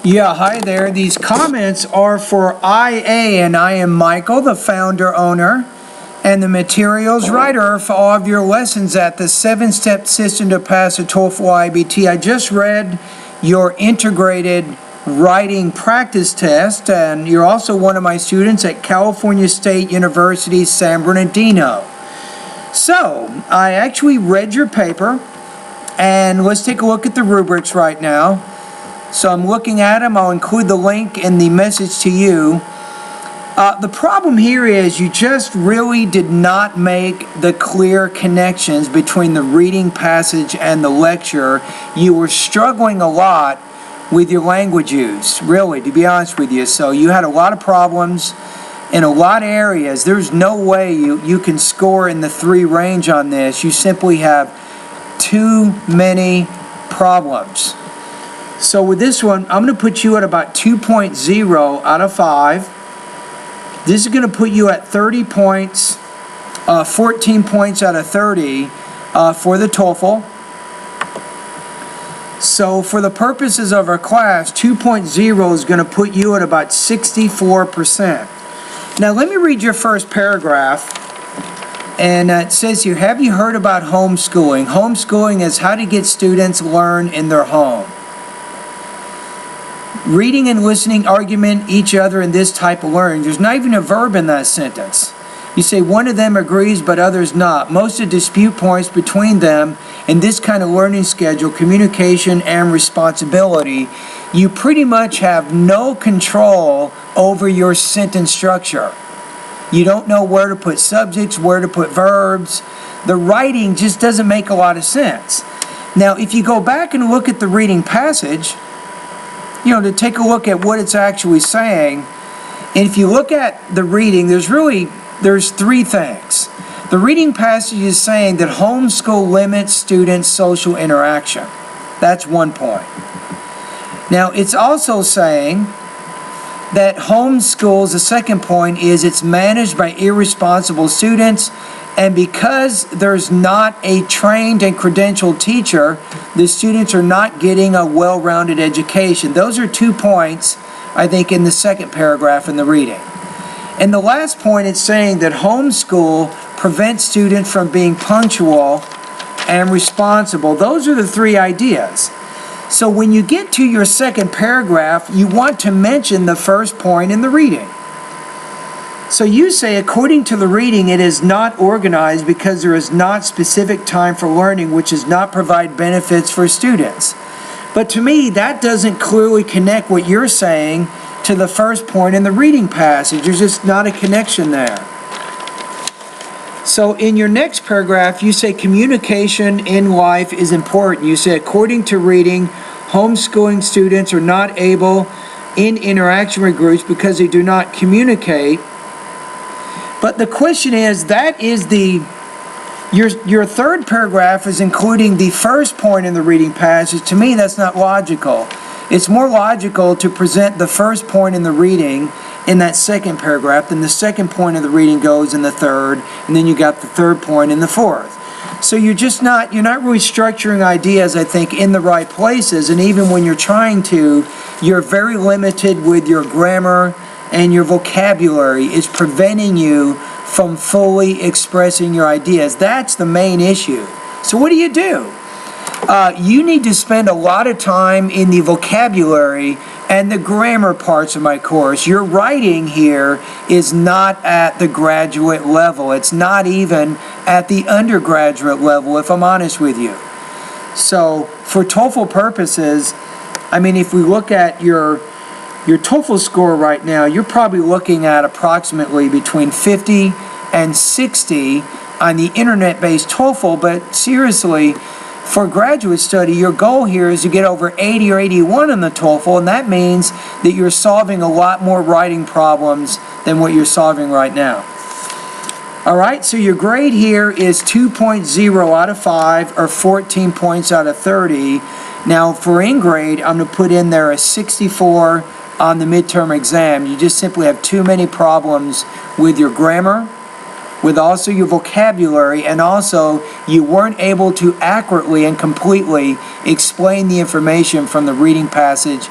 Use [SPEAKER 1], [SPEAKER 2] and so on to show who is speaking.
[SPEAKER 1] Yeah, hi there. These comments are for IA, and I am Michael, the founder, owner, and the materials writer for all of your lessons at the 7-step system to pass a TOEFL IBT. I just read your integrated writing practice test, and you're also one of my students at California State University, San Bernardino. So, I actually read your paper, and let's take a look at the rubrics right now. So I'm looking at them. I'll include the link in the message to you. The problem here is you just really did not make the clear connections between the reading passage and the lecture. You were struggling a lot with your language use, really, to be honest with you. So you had a lot of problems in a lot of areas. There's no way you can score in the 3 range on this. You simply have too many problems. So with this one, I'm going to put you at about 2.0 out of 5. This is going to put you at 30 points, 14 points out of 30 for the TOEFL. So for the purposes of our class, 2.0 is going to put you at about 64%. Now let me read your first paragraph. And it says here, have you heard about homeschooling? Homeschooling is how to get students learn in their home. Reading and listening argument each other in this type of learning. There's not even a verb in that sentence. You say one of them agrees but others not. Most of the dispute points between them in this kind of learning schedule, communication and responsibility. You pretty much have no control over your sentence structure. You don't know where to put subjects, where to put verbs. The writing just doesn't make a lot of sense. Now, if you go back and look at the reading passage, to take a look at what it's actually saying, and if you look at the reading, there's 3 things. The reading passage is saying that homeschool limits students' social interaction. That's one point. Now, it's also saying that homeschools, the second point, is it's managed by irresponsible students, and because there's not a trained and credentialed teacher, the students are not getting a well-rounded education. Those are 2 points, I think, in the second paragraph in the reading. And the last point, it's saying that homeschool prevents students from being punctual and responsible. Those are the 3 ideas. So when you get to your second paragraph, you want to mention the first point in the reading. So you say, according to the reading, it is not organized because there is not specific time for learning, which does not provide benefits for students. But to me, that doesn't clearly connect what you're saying to the first point in the reading passage. There's just not a connection there. So in your next paragraph, you say communication in life is important. You say, according to reading, homeschooling students are not able in interaction with groups because they do not communicate. But the question is, that is your third paragraph is including the first point in the reading passage. To me, that's not logical. It's more logical to present the first point in the reading in that second paragraph, then the second point of the reading goes in the third, and then you got the third point in the fourth. So you're not really structuring ideas, I think, in the right places, and even when you're trying to, you're very limited with your grammar, and your vocabulary is preventing you from fully expressing your ideas. That's the main issue. So what do? You need to spend a lot of time in the vocabulary and the grammar parts of my course. Your writing here is not at the graduate level. It's not even at the undergraduate level, if I'm honest with you. So for TOEFL purposes, if we look at your TOEFL score right now, you're probably looking at approximately between 50 and 60 on the internet-based TOEFL, but seriously, for graduate study, your goal here is to get over 80 or 81 on the TOEFL, and that means that you're solving a lot more writing problems than what you're solving right now. All right, so your grade here is 2.0 out of 5, or 14 points out of 30. Now, for in-grade, I'm going to put in there a 64 on the midterm exam. You just simply have too many problems with your grammar, with also your vocabulary, and also you weren't able to accurately and completely explain the information from the reading passage